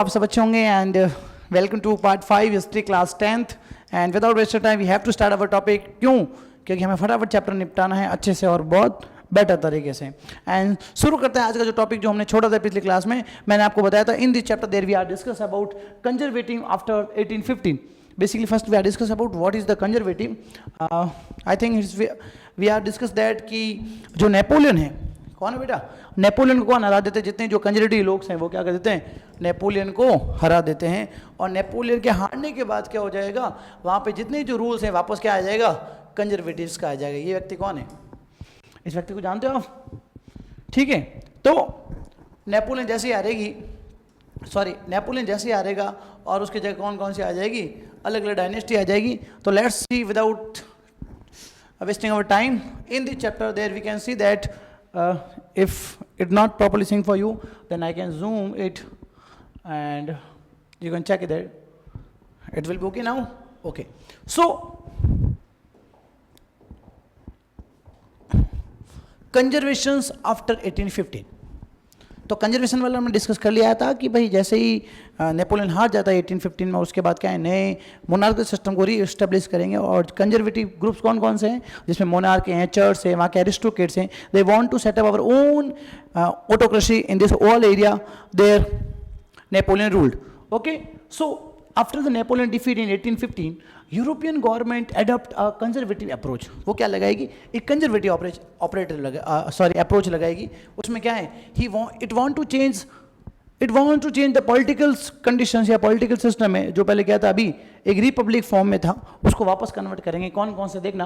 आप सब अच्छे होंगे and welcome to part 5 history class 10th and without wasted time we have to start our topic. क्यों? क्योंकि हमें फटाफट चैप्टर निपटाना है अच्छे से और बहुत बेटर तरीके से। एंड शुरू करते हैं आज का जो टॉपिक जो हमने छोड़ा था पिछली क्लास में। मैंने आपको बताया था in this chapter there we are discuss about conservative after 1815। Basically first we are discuss about what is the conservative. I think we are discuss that कि जो नेपोलियन है, कौन है बेटा? नेपोलियन को कौन हरा देते हैं? जितने जो कंजर्वेटिव लोग हैं वो क्या कर देते हैं? नेपोलियन को हरा देते हैं। और नेपोलियन के हारने के बाद क्या हो जाएगा? वहाँ पे जितने जो रूल्स हैं वापस क्या आ जाएगा? कंजर्वेटिव्स का आ जाएगा। ये व्यक्ति कौन है? इस व्यक्ति को जानते हो आप? ठीक है, तो नेपोलियन जैसे ही हारेगी, नेपोलियन जैसे ही हारेगा और उसकी जगह कौन कौन सी आ जाएगी? अलग अलग डायनेस्टी आ जाएगी। तो let's see without wasting our time in the chapter there we can see that if it not properly synced for you then I can zoom it and you can check it there. It will be okay now? Okay. So conservations after 1815. तो conservation वाला हमने discuss कर लिया था कि भाई जैसे ही Napoleon हार जाता है 1815 में, उसके बाद क्या है, नए मोनार्किकल सिस्टम को रीएस्टेब्लिश करेंगे। और कंजर्वेटिव ग्रुप्स कौन कौन से हैं? जिसमें मोनार्की हैं, चर्च है, वहाँ के एरिस्टोक्रेट्स हैं। They want to set up our own autocracy in this all area there Napoleon ruled. Okay, so after the Napoleon defeat in 1815 European government adopt a conservative approach. वो क्या लगाएगी? एक conservative approach लगाएगी। उसमें क्या है? It want to change the political conditions या political system है जो पहले क्या था, अभी एक रिपब्लिक फॉर्म में था, उसको वापस कन्वर्ट करेंगे। कौन कौन से? देखना,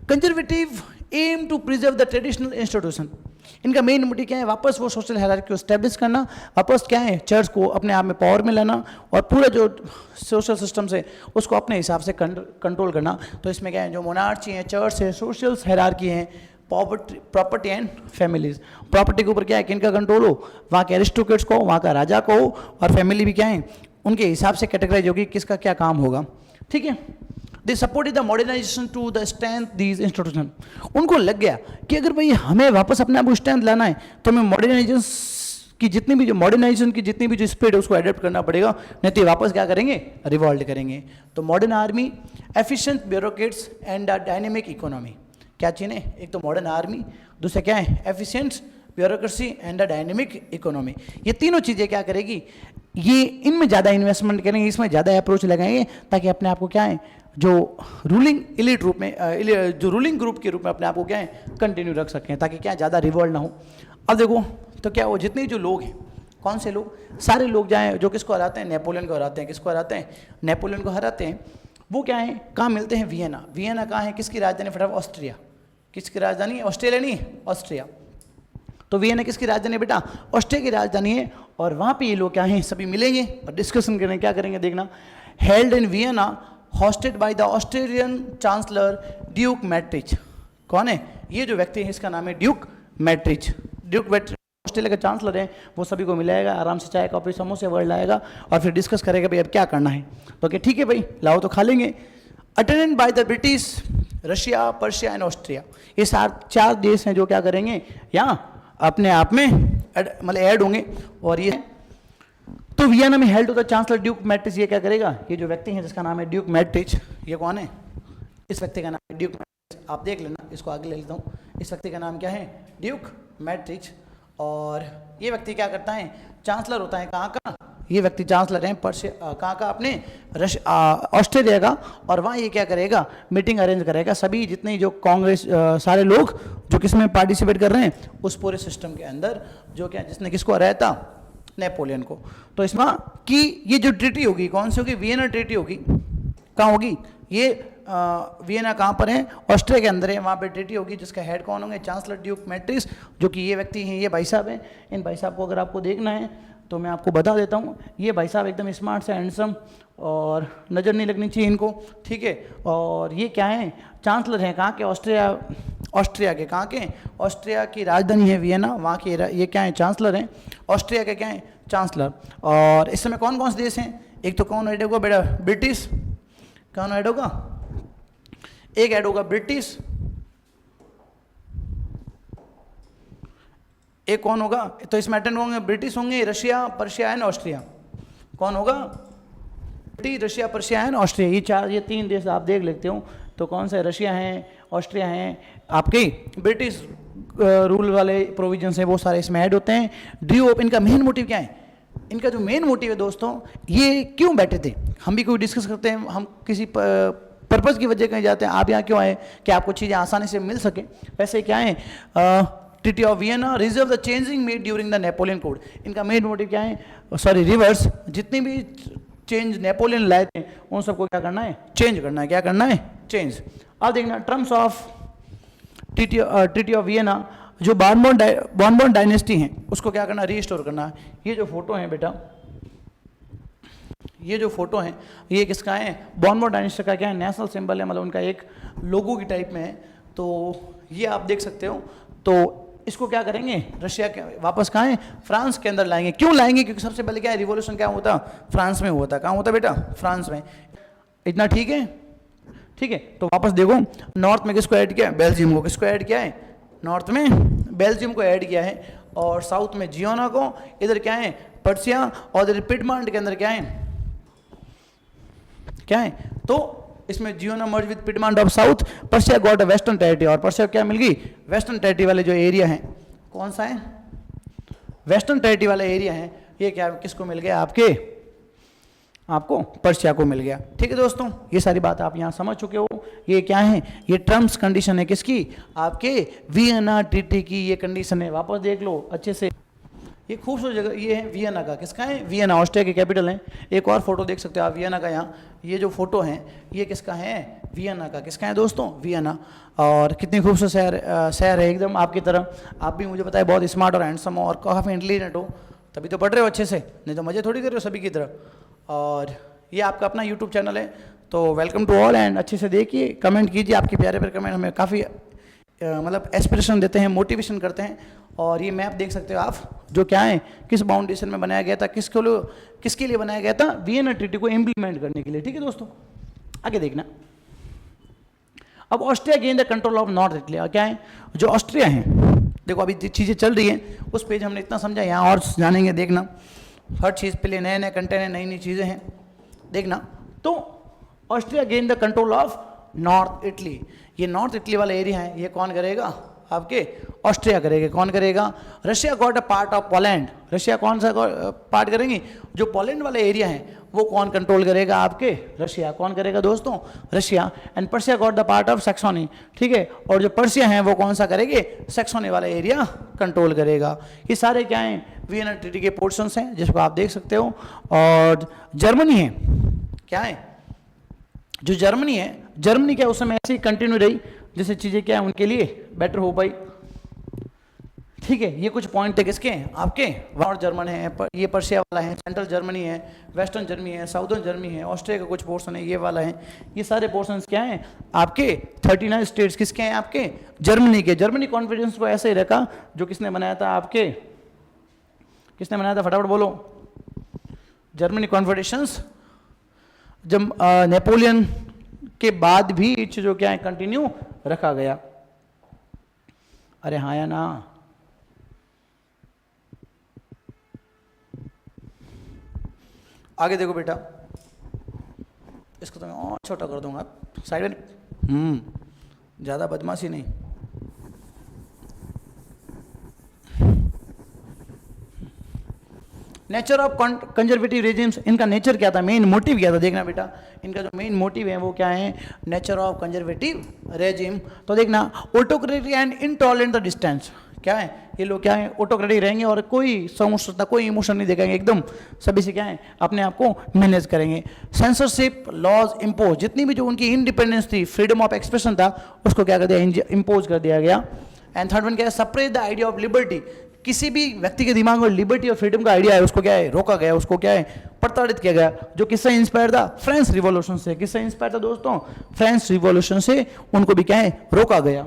conservative aim to preserve the traditional institution. इनका मेन मोटिव क्या है? वापस वो सोशल हायरार्की को एस्टेब्लिश करना, वापस क्या है, चर्च को अपने आप में पावर में लाना और पूरा जो सोशल सिस्टम है उसको अपने हिसाब से कंट्रोल करना। तो इसमें क्या है, जो मोनार्ची है, चर्च है, सोशल हायरार्की है, प्रॉपर्टी एंड फैमिलीज। प्रॉपर्टी के ऊपर क्या है, किनका कंट्रोल हो? वहाँ के एरिस्टोक्रेट्स को, वहाँ का राजा को, और फैमिली भी क्या है, उनके हिसाब से कैटेगराइज होगी किसका क्या काम होगा। ठीक है, they supported the modernisation to the strength these institution. उनको लग गया कि अगर भाई हमें वापस अपने आप को स्ट्रेंथ लाना है तो हमें मॉडर्नाइजेशन की जितनी भी जो स्पीड है उसको एडेप्ट करना पड़ेगा, नहीं तो वापस क्या करेंगे? रिवॉल्ट करेंगे। तो modern army, efficient bureaucrats and a dynamic economy. क्या चीज़ें? एक तो मॉडर्न आर्मी, दूसरा क्या है, efficient bureaucracy and a dynamic economy. ये तीनों चीज़ें क्या करेगी? ये इनमें ज़्यादा इन्वेस्टमेंट करेंगे, इसमें ज़्यादा अप्रोच लगाएंगे ताकि अपने आप को क्या है, जो रूलिंग एलीट रूप में जो रूलिंग ग्रुप के रूप में अपने आप को क्या है, कंटिन्यू रख सकें, ताकि क्या ज़्यादा रिवॉल्ट ना हो। अब देखो तो क्या वो जितने जो लोग हैं, कौन से लोग? सारे लोग जाएँ जो किसको हराते हैं? नेपोलियन को हराते हैं। किसको हराते हैं? नेपोलियन को हराते हैं। वो क्या है, कहाँ मिलते हैं? वियना। वियना कहाँ है? किसकी राजधानी? फटाफट, ऑस्ट्रिया। किसकी राजधानी? ऑस्ट्रेलिया नहीं, ऑस्ट्रिया। तो वियना किसकी राजधानी बेटा? ऑस्ट्रिया की राजधानी है। और वहाँ पे ये लोग क्या हैं, सभी मिलेंगे और डिस्कशन करेंगे। क्या करेंगे? देखना, held in Vienna, hosted by the Australian chancellor Duke Metternich. कौन है ये जो व्यक्ति है? इसका नाम है Duke Metternich. Duke Metternich Australia का चांसलर है। वो सभी को मिलाएगा, आराम से चाय कॉफी समोसे वर्ल्ड लाएगा और फिर डिस्कस करेगा भाई अब क्या करना है। तो क्या ठीक है भाई, लाओ तो खा लेंगे। Attended by the British, Russia, Persia and Austria. ये 4 देश हैं जो क्या करेंगे, यहाँ अपने आप में मतलब ऐड होंगे। और ये तो वियना में held to the chancellor Duke Metternich. ये क्या करेगा? ये जो व्यक्ति है जिसका नाम है ड्यूक मैट्रिच, ये कौन है? इस व्यक्ति का नाम है ड्यूक मैट्रिच। आप देख लेना, इसको आगे ले लेता हूँ। इस व्यक्ति का नाम क्या है? ड्यूक मैट्रिच। और ये व्यक्ति क्या करता है? चांसलर होता है। कहाँ का? ये व्यक्ति चांसलर हैं पर्शिया, कहाँ का? अपने ऑस्ट्रेलिया का। और वहाँ ये क्या करेगा? मीटिंग अरेंज करेगा। सभी जितने जो कांग्रेस सारे लोग जो किसमें पार्टिसिपेट कर रहे हैं उस पूरे सिस्टम के अंदर, जो क्या जिसने किसको हराया था? नेपोलियन को। तो इसमें कि ये जो ट्रीटी होगी कौन सी होगी? वियना ट्रीटी होगी। कहाँ होगी ये? वियना कहाँ पर है? ऑस्ट्रिया के अंदर है। वहाँ पे ट्रीटी होगी जिसका हेड कौन होंगे? चांसलर ड्यूक मैट्रिच, जो कि ये व्यक्ति हैं, ये भाई साहब हैं। इन भाई साहब को अगर आपको देखना है तो मैं आपको बता देता हूँ। ये भाई साहब एकदम स्मार्ट से, हैंडसम, और नज़र नहीं लगनी चाहिए इनको, ठीक है। और ये क्या है? चांसलर हैं। कहाँ के? ऑस्ट्रिया के। कहाँ के? ऑस्ट्रिया की राजधानी है वियना, वहाँ के ये क्या है? चांसलर हैं। ऑस्ट्रिया के क्या है? चांसलर। और इस समय कौन कौन से देश हैं? एक तो कौन ऐड होगा बेटा? ब्रिटिश। कौन ऐड होगा? एक ऐड होगा ब्रिटिश, एक कौन होगा? तो इसमें अटेंड होंगे ब्रिटिश होंगे, रशिया, पर्शिया एंड ऑस्ट्रिया। कौन होगा? रशिया, पर्शिया एंड ऑस्ट्रिया, ये तीन देश आप देख लेते हो। तो कौन सा है? रशिया है, ऑस्ट्रिया है, आपके ब्रिटिश रूल वाले प्रोविजंस हैं वो सारे इसमें ऐड होते हैं। ड्रू ऑफ, इनका मेन मोटिव क्या है? इनका जो मेन मोटिव है दोस्तों, ये क्यों बैठे थे, हम भी कोई डिस्कस करते हैं, हम किसी पर्पज़ की वजह कहीं जाते हैं। आप यहाँ क्यों आए? कि आपको चीज़ें आसानी से मिल सके। वैसे क्या है? Treaty of Vienna reserve the changing made during the Napoleon code. इनका मेन मोटिव क्या है? सॉरी रिवर्स, जितनी भी चेंज नेपोलियन लाए थे उन सबको क्या करना है? चेंज करना है। क्या करना है? चेंज। अब देखना terms of treaty of Vienna, जो बॉर्नबॉर्न डायनेस्टी हैं उसको क्या करना? रीस्टोर करना है। ये जो फोटो है बेटा, ये जो फोटो है ये किसका है? बॉर्नबॉर्न डायनेस्टी का क्या है? नेशनल सिंबल है, मतलब उनका एक लोगो की टाइप में है। तो ये आप देख सकते हो। तो इसको क्या करेंगे? रशिया के वापस कहाँ है? फ्रांस के अंदर लाएंगे। क्यों लाएंगे? क्योंकि सबसे पहले क्या है? रिवॉल्यूशन क्या होता? फ्रांस में होता। कहाँ होता बेटा? फ्रांस में। इतना ठीक है? ठीक है। तो वापस देखो, नॉर्थ में किसको ऐड किया है? बेल्जियम को। किसको ऐड किया है? नॉर्थ में बेल्जियम को ऐड किया है, और साउथ में जियोना को। इधर क्या है? पर्सिया, और इधर पिडमांट के अंदर क्या है? क्या है? तो इसमें Genoa merge with Piedmont of south. Persia got a western territory, और पर्सिया क्या मिल गई? वेस्टर्न टेरिटरी वाले जो एरिया है, कौन सा है? वेस्टर्न टेरिटरी वाला एरिया है। ये क्या किसको मिल गया? आपको पर्शिया को मिल गया। ठीक है दोस्तों, ये सारी बात आप यहाँ समझ चुके हो। ये क्या है? ये टर्म्स कंडीशन है किसकी? आपके वियना ट्रीटी की ये कंडीशन है। वापस देख लो अच्छे से। ये खूबसूरत जगह ये है वियना का। किसका है? वियना, ऑस्ट्रिया की कैपिटल है। एक और फोटो देख सकते हो आप वियना का यहाँ। ये जो फोटो है ये किसका है? वियना का। किसका है दोस्तों? वियना। और कितनी खूबसूरत शहर है एकदम आपकी तरह। आप भी मुझे पता है बहुत स्मार्ट और हैंडसम हो और काफ़ी इंटेलिजेंट हो, तभी तो पढ़ रहे हो अच्छे से, नहीं तो मज़े थोड़ी कर रहे हो सभी की तरह। और ये आपका अपना यूट्यूब चैनल है, तो वेलकम टू ऑल। एंड अच्छे से देखिए, कमेंट कीजिए। आपके प्यारे प्यारे कमेंट हमें काफ़ी मतलब एस्पिरेशन देते हैं, मोटिवेशन करते हैं। और ये मैप देख सकते हो आप, जो क्या है? किस बाउंडेशन में बनाया गया था, किसके लिए बनाया गया था? वियना ट्रीटी को इम्प्लीमेंट करने के लिए। ठीक है दोस्तों, आगे देखना। अब Austria gain the control of north Italy. क्या है? जो ऑस्ट्रिया है, देखो अभी चीज़ें चल रही हैं, उस पेज हमने इतना समझा, यहाँ और जानेंगे। देखना हर चीज़ पे लिए नए नए कंटेंट है, नई नई चीज़ें हैं। देखना, तो Austria gain the control of north Italy. ये नॉर्थ इटली वाला एरिया है, ये कौन करेगा? आपके ऑस्ट्रिया करेगा। कौन करेगा? Russia got a part of Poland. Russia कौन सा पार्ट करेंगी? जो पोलैंड वाला एरिया है वो कौन कंट्रोल करेगा? आपके रशिया। कौन करेगा दोस्तों? Russia. And Persia got the part of Saxony. ठीक है, और जो पर्सिया है वो कौन सा करेंगे? सैक्सोनी वाला एरिया कंट्रोल करेगा। ये सारे क्या हैं? वियना ट्रीटी के पोर्शंस हैं, जिसको आप देख सकते हो। और जर्मनी है, क्या है? जो जर्मनी है, जर्मनी क्या उस समय ऐसे ही कंटिन्यू रही जैसे चीज़ें क्या है उनके लिए बेटर हो पाई। ठीक है, ये कुछ पॉइंट थे किसके? आपके। नॉर्थ जर्मन है, ये पर्शिया वाला है, सेंट्रल जर्मनी है, वेस्टर्न जर्मनी है, साउदर्न जर्मनी है, ऑस्ट्रिया का कुछ पोर्शन है, ये वाला है। ये सारे पोर्शन क्या हैं? आपके 39 स्टेट्स किसके हैं? आपके जर्मनी के। जर्मनी कॉन्फिडेंस को ऐसे ही रखा, जो किसने बनाया था? आपके किसने बनाया था? फटाफट बोलो। जर्मनी कॉन्फेडरेशंस जब नेपोलियन के बाद भी जो क्या है कंटिन्यू रखा गया। अरे हाँ या ना? आगे देखो बेटा, इसको तो मैं और छोटा कर दूंगा साइड में। ज़्यादा बदमाशी नहीं। नेचर ऑफ कंजर्वेटिव रेजिम्स, इनका नेचर क्या था? मेन मोटिव क्या था? देखना बेटा, इनका जो मेन मोटिव है वो क्या है? Nature of conservative regime. तो देखना, autocratic and intolerant the distance. क्या है? ये लोग क्या है? ऑटोक्रेटिक रहेंगे और कोई सहिष्णुता, कोई इमोशन नहीं दिखाएंगे, एकदम सभी से क्या है? अपने आप को मैनेज करेंगे। सेंसरशिप लॉज इम्पोज, जितनी भी जो उनकी इंडिपेंडेंस थी, फ्रीडम ऑफ एक्सप्रेशन था, उसको क्या कर दिया? इम्पोज कर दिया गया। एंड थर्ड वन क्या है? Suppress the idea of liberty. किसी भी व्यक्ति के दिमाग में लिबर्टी और फ्रीडम का आइडिया है, उसको क्या है? रोका गया, उसको क्या है? प्रताड़ित किया गया। जो किससे इंस्पायर था? फ्रेंच रिवॉल्यूशन से। किससे इंस्पायर था दोस्तों? फ्रेंच रिवॉल्यूशन से उनको भी क्या है? रोका गया।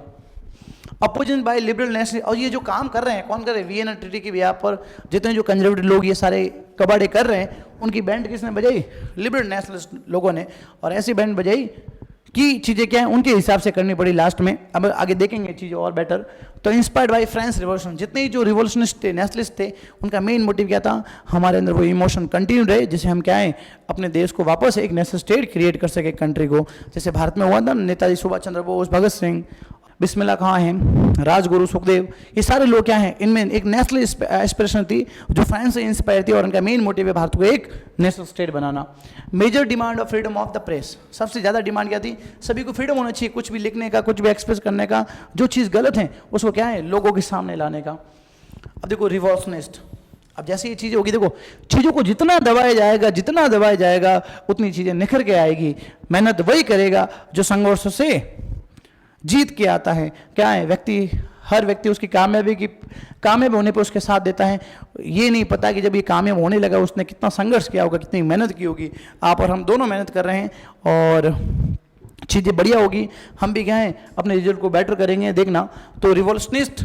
अपोजिशन बाय लिबरल नेशनल, और ये जो काम कर रहे हैं, कौन कर रहे हैं? वियना ट्रीटी की बिहाफ पर जितने जो कंजर्वेटिव लोग ये सारे कबाड़े कर रहे हैं, उनकी बैंड किसने बजाई? लिबरल नेशनलिस्ट लोगों ने। और ऐसी बैंड बजाई की चीज़ें क्या है उनके हिसाब से करनी पड़ी लास्ट में। अब आगे देखेंगे चीज़ें और बेटर। तो इंस्पायर्ड बाय फ्रेंच रिवॉल्यूशन, जितने ही जो रिवॉल्यूशनिस्ट थे, नेशनलिस्ट थे, उनका मेन मोटिव क्या था, हमारे अंदर वो इमोशन कंटिन्यू रहे जिससे हम क्या है अपने देश को वापस एक नेशनल स्टेट क्रिएट कर सके, कंट्री को। जैसे भारत में हुआ था नेताजी सुभाष चंद्र बोस, भगत सिंह, बिस्मिल्लाह खां हैं, राजगुरु सुखदेव, ये सारे लोग क्या हैं, इनमें एक नेशनल एस्पिरेशन थी जो फ्रांस से इंस्पायर थी और उनका मेन मोटिव है भारत को एक नेशनल स्टेट बनाना। Major demand of freedom of the press, सबसे ज़्यादा डिमांड क्या थी, सभी को फ्रीडम होना चाहिए, कुछ भी लिखने का, कुछ भी एक्सप्रेस करने का, जो चीज़ गलत है उसको क्या है लोगों के सामने लाने का। अब देखो रिवॉल्यूशनिस्ट, अब जैसे ये चीज़ें होगी, देखो चीज़ों को जितना दबाया जाएगा उतनी चीज़ें निखर के आएगी। मेहनत वही करेगा जो संघर्ष से जीत के आता है। क्या है हर व्यक्ति उसकी कामयाब होने पर उसके साथ देता है। ये नहीं पता कि जब ये कामयाब होने लगा उसने कितना संघर्ष किया होगा, कितनी मेहनत की होगी। आप और हम दोनों मेहनत कर रहे हैं और चीज़ें बढ़िया होगी, हम भी क्या है अपने रिजल्ट को बेटर करेंगे, देखना। तो रिवॉल्यूशनिस्ट,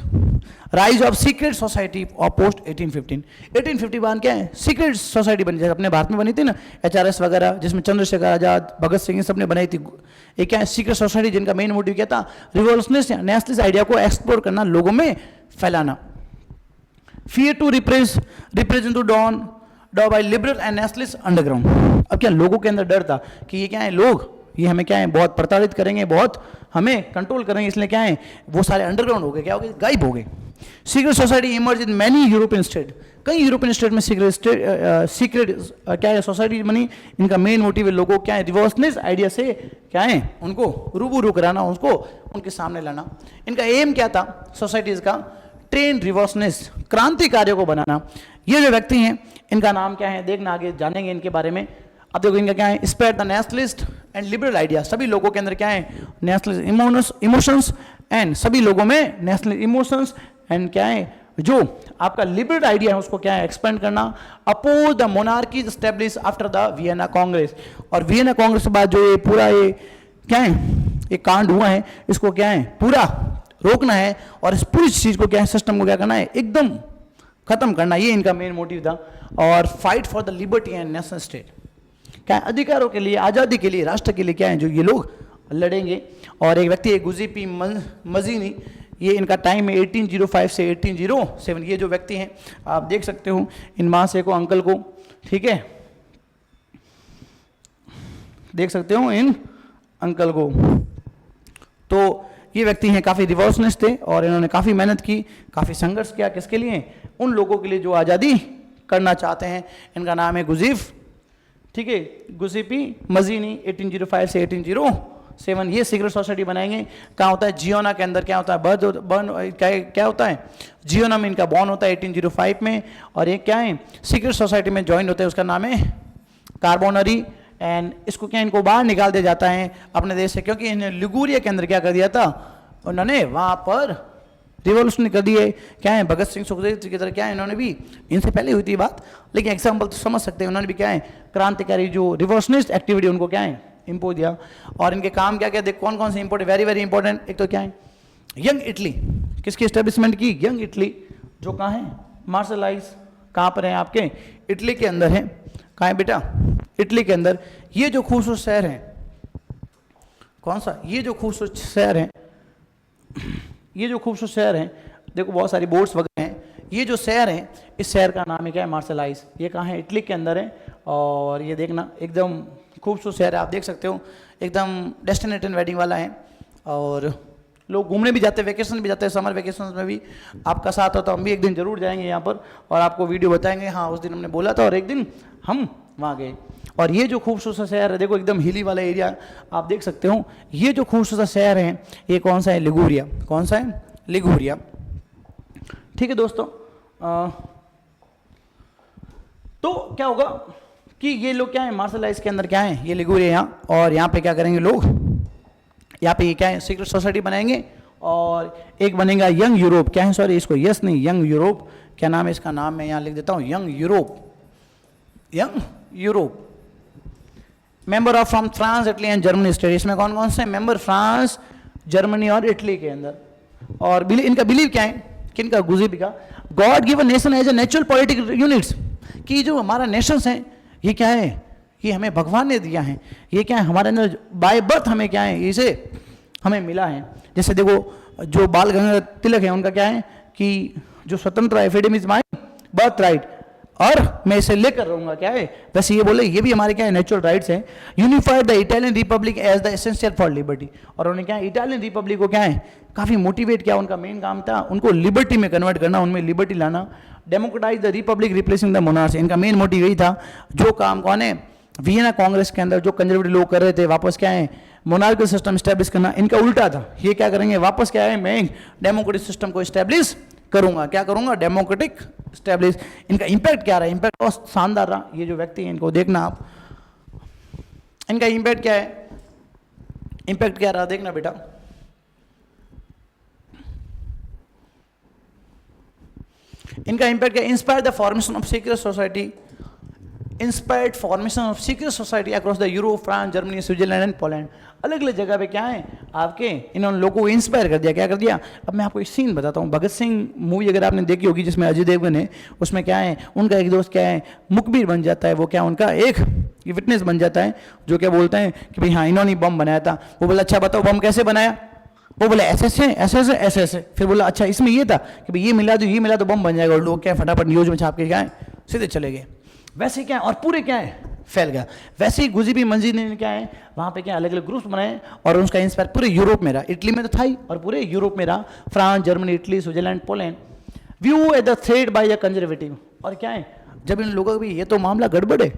राइज ऑफ सीक्रेट सोसाइटी और पोस्ट 1815, 1851 क्या है सीक्रेट सोसाइटी बनी, जैसे अपने भारत में बनी थी ना HRS वगैरह, जिसमें चंद्रशेखर आजाद, भगत सिंह, ये सब ने बनाई थी। ये क्या है सीक्रेट सोसाइटी, जिनका मेन मोटिव क्या था, रिवॉल्यूशनिस्ट नेशनलिस्ट आइडिया को एक्सप्लोर करना, लोगों में फैलाना। Fear to represent to don by liberal and nationalist underground. अब क्या लोगों के अंदर डर था कि ये क्या है लोग ये हमें क्या है बहुत प्रताड़ित करेंगे, बहुत हमें कंट्रोल करेंगे, इसलिए क्या है वो सारे अंडरग्राउंड हो गए, क्या हो गए, गायब हो गए। Secret society emerge in many European state, कई यूरोपियन स्टेट में सीक्रेट क्या है सोसाइटी बनी। इनका मेन मोटिव है लोगों क्या है रिवॉल्यूशनिस्ट आइडिया से क्या है उनको रूबरू कराना, उसको उनके सामने लाना। इनका एम क्या था सोसाइटीज का, ट्रेन रिवॉल्यूशनिस्ट, क्रांतिकारियों को बनाना। ये जो व्यक्ति हैं इनका नाम क्या है देखना, आगे जानेंगे इनके बारे में। अब देखो इनका क्या है, spread the nationalist and liberal idea, सभी लोगों के अंदर क्या है नेशनलिस्ट इमोशंस एंड सभी लोगों में नेशनल इमोशंस एंड क्या है जो आपका लिबरल आइडिया है उसको क्या है एक्सपेंड करना। Oppose the monarchy establish after the Vienna Congress, और वियना कांग्रेस के बाद जो ये पूरा ये क्या है ये कांड हुआ है इसको क्या है पूरा रोकना है और इस पूरी चीज को क्या है सिस्टम को क्या करना है एकदम खत्म करना, ये इनका मेन मोटिव था। और fight for the liberty and national state, क्या है अधिकारों के लिए, आज़ादी के लिए, राष्ट्र के लिए क्या है जो ये लोग लड़ेंगे। और एक व्यक्ति है गुजीपी मजीनी, ये इनका टाइम है 1805 से 1807। ये जो व्यक्ति हैं आप देख सकते हो इन माँ से को अंकल को, ठीक है देख सकते हो इन अंकल को। तो ये व्यक्ति हैं काफ़ी रिवॉल्यूशनिस्ट थे और इन्होंने काफ़ी मेहनत की, काफ़ी संघर्ष किया, किसके लिए, उन लोगों के लिए जो आज़ादी करना चाहते हैं। इनका नाम है गुजीफ, ठीक है गुजीपी मजीनी, 1805 से 1807। ये सीक्रेट सोसाइटी बनाएंगे, कहाँ होता है जियोना के अंदर, क्या होता है क्या होता है जियोना में इनका बॉर्न होता है 1805 में। और ये क्या है सीक्रेट सोसाइटी में ज्वाइन होता है, उसका नाम है कार्बोनरी। एंड इसको क्या इनको बाहर निकाल दिया जाता है अपने देश से, क्योंकि इन्हें लिगुरिया के अंदर क्या कर दिया था उन्होंने वहाँ पर रिवॉल्यूशन कर दिए। क्या है भगत सिंह सुखदेव की तरह क्या है इन्होंने भी, इनसे पहले हुई थी बात लेकिन एग्जाम्पल तो समझ सकते हैं, उन्होंने भी क्या है क्रांतिकारी जो रिवॉल्यूशनिस्ट एक्टिविटी उनको क्या है इम्पोज दिया। और इनके काम क्या क्या देख कौन कौन से इंपॉर्टेंट, वेरी वेरी इंपॉर्टेंट। एक तो क्या है यंग इटली, किसकी एस्टेब्लिशमेंट की, यंग इटली, जो कहाँ है मार्शलाइज, कहाँ पर है आपके इटली के अंदर है, कहाँ है बेटा इटली के अंदर। ये जो खूबसूरत शहर है कौन सा, ये जो खूबसूरत शहर है, ये जो खूबसूरत शहर है देखो बहुत सारी बोर्ड्स वगैरह हैं। ये जो शहर है इस शहर का नाम है क्या है मार्शलाइज, ये कहाँ है इटली के अंदर है। और ये देखना एकदम खूबसूरत शहर है, आप देख सकते हो एकदम डेस्टिनेशन वेडिंग वाला है। और लोग घूमने भी जाते हैं, वेकेशन भी जाते हैं, समर वेकेशन में भी आपका साथ होता, हम भी एक दिन जरूर जाएंगे यहाँ पर और आपको वीडियो बताएंगे, हाँ उस दिन हमने बोला था और एक दिन हम वहाँ गए। और ये जो खूबसूरत शहर है देखो एकदम हिली वाला एरिया आप देख सकते हो। ये जो खूबसूरत शहर है ये कौन सा है, लिगुरिया, कौन सा है लिगुरिया, ठीक है दोस्तों। तो क्या होगा कि ये लोग क्या है मार्शलाइज के अंदर क्या है ये लिगुरिया यहाँ, और यहाँ पे क्या करेंगे लोग, यहाँ पे क्या है सीक्रेट सोसाइटी बनाएंगे। और एक बनेगा यंग यूरोप, क्या है सॉरी इसको यस नहीं यंग यूरोप, क्या नाम है इसका, नाम मैं यहाँ लिख देता हूँ young Europe, young Europe. Member of from France Italy and Germany state, इसमें कौन कौन से मेंबर, फ्रांस जर्मनी और इटली के अंदर। और इनका बिलीव क्या है किनका, गुजीबी का, God given nation as a natural political units, कि जो हमारा नेशंस हैं ये क्या है ये हमें भगवान ने दिया है, ये क्या है हमारे अंदर बाय बर्थ हमें क्या है इसे हमें मिला है। जैसे देखो जो बाल गंगाधर तिलक है उनका क्या है कि जो स्वतंत्र है freedom is my birth right, और मैं इसे लेकर रहूंगा क्या है, वैसे ये बोले ये भी हमारे क्या है नेचुरल राइट्स हैं। Unified the Italian republic as the essential for liberty, और उन्होंने क्या इटालियन रिपब्लिक को क्या है काफी मोटिवेट किया, उनका मेन काम था उनको लिबर्टी में कन्वर्ट करना, उनमें लिबर्टी लाना। Democratise the Republic replacing the monarchy, इनका मेन मोटिव यही था। जो काम कौन है वियना कांग्रेस के अंदर जो कंजर्वेटिव लोग कर रहे थे वापस क्या है मोनार्किकल सिस्टम स्टैब्लिश करना, इनका उल्टा था। ये क्या करेंगे वापस क्या है मैं डेमोक्रेटिक सिस्टम को स्टैब्लिश करूंगा, क्या करूंगा डेमोक्रेटिक स्टैब्लिश। इनका इंपैक्ट क्या रहा, इंपैक्ट बहुत शानदार रहा। ये जो व्यक्ति है इनको देखना आप, इनका इंपैक्ट क्या है, इंपैक्ट क्या रहा देखना बेटा। इनका इंपैक्ट क्या, inspire the formation of secret society, inspired formation of secret society across the Europe, France, Germany, Switzerland and Poland. अलग अलग जगह पे क्या है आपके इन्होंने लोगों को इंस्पायर कर दिया, क्या कर दिया। अब मैं आपको एक सीन बताता हूँ, भगत सिंह मूवी अगर आपने देखी होगी जिसमें अजय देवगन है, उसमें क्या है उनका एक दोस्त क्या है मुखबिर बन जाता है, वो क्या उनका एक विटनेस बन जाता है, जो क्या बोलते हैं कि भाई हाँ इन्होंने बम बनाया था। वो बोला अच्छा बताओ बम कैसे बनाया, वो बोला ऐसे ऐसे। फिर बोला अच्छा इसमें ये था कि भाई ये मिला तो बम बन जाएगा, और लोग क्या फटाफट न्यूज में छाप के क्या है सीधे चले गए। वैसे क्या है और पूरे क्या है फैल गया। वैसे ही गुजी भी मंजिल ने क्या है वहाँ पे क्या अलग अलग ग्रुप्स बनाए, और उसका इंस्पायर पूरे यूरोप में रहा, इटली में तो था ही और पूरे यूरोप में रहा, France, Germany, Italy, Switzerland, Poland. View at the thread by the conservative, और क्या है जब इन लोगों को भी ये तो मामला गड़बड़ है,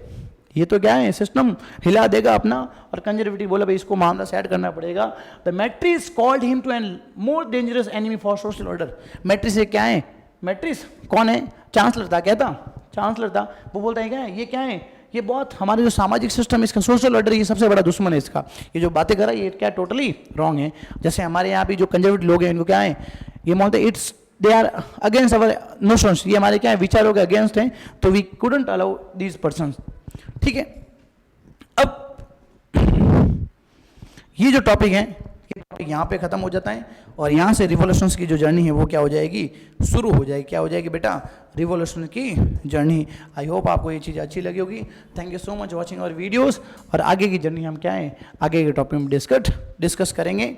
ये तो क्या है सिस्टम हिला देगा अपना, और कंजर्वेटिव बोला भाई इसको मामला सेट करना पड़ेगा। The Metternich called him to an more dangerous enemy for social order. Metternich से क्या है, मैट्रिस कौन है, चांसलर था, क्या था चांसलर था। वो बोलता है क्या है ये क्या है ये बहुत हमारे जो सामाजिक सिस्टम है इसका सोशल ऑर्डर ये सबसे बड़ा दुश्मन है इसका, ये जो बातें कर रहा है ये क्या टोटली रॉन्ग है। जैसे हमारे यहाँ भी जो कंजर्वेटिव लोग हैं इनको क्या है ये बोलते हैं it's they are against our notions, ये हमारे क्या है विचारों के अगेंस्ट हैं, तो we couldn't allow these person. ठीक है, अब ये जो टॉपिक है यहाँ पे खत्म हो जाता है, और यहाँ से रिवॉल्यूशंस की जो जर्नी है वो क्या हो जाएगी शुरू हो जाएगी। क्या हो जाएगी बेटा रिवॉल्यूशन की जर्नी। आई होप आपको ये चीज़ अच्छी लगी होगी। Thank you so much watching our videos, और आगे की जर्नी हम क्या है आगे के टॉपिक में डिस्कस करेंगे।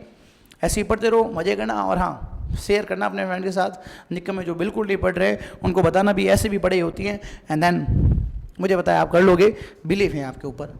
ऐसे ही पढ़ते रहो, मजे करना, और हाँ शेयर करना अपने फ्रेंड के साथ। निक्कम में जो बिल्कुल नहीं पढ़ रहे उनको बताना भी ऐसे भी पढ़ाई होती है, एंड देन मुझे बताया आप कर लोगे, बिलीव है आपके ऊपर।